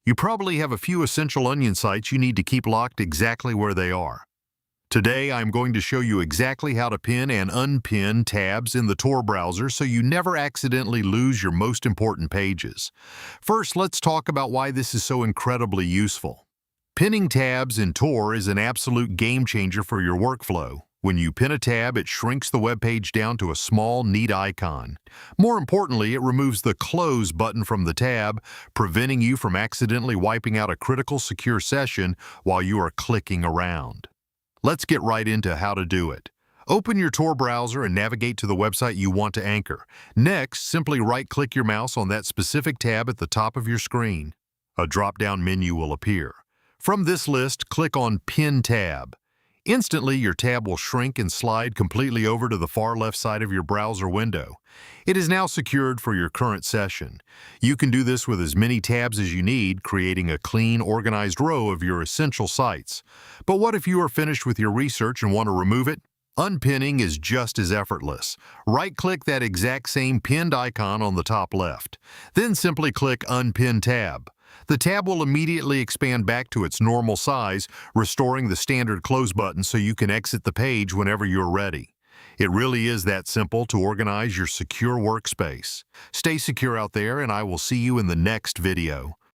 You probably have a few essential Onion sites you need to keep locked exactly where they are. Today, I'm going to show you exactly how to pin and unpin tabs in the Tor browser so you never accidentally lose your most important pages. First, let's talk about why this is so incredibly useful. Pinning tabs in Tor is an absolute game changer for your workflow. When you pin a tab, it shrinks the web page down to a small, neat icon. More importantly, it removes the Close button from the tab, preventing you from accidentally wiping out a critical secure session while you are clicking around. Let's get right into how to do it. Open your Tor browser and navigate to the website you want to anchor. Next, simply right-click your mouse on that specific tab at the top of your screen. A drop-down menu will appear. From this list, click on Pin tab. Instantly, your tab will shrink and slide completely over to the far left side of your browser window. It is now secured for your current session. You can do this with as many tabs as you need, creating a clean, organized row of your essential sites. But what if you are finished with your research and want to remove it? Unpinning is just as effortless. Right-click that exact same pinned icon on the top left. Then simply click Unpin tab. The tab will immediately expand back to its normal size, restoring the standard close button so you can exit the page whenever you're ready. It really is that simple to organize your secure workspace. Stay secure out there, and I will see you in the next video.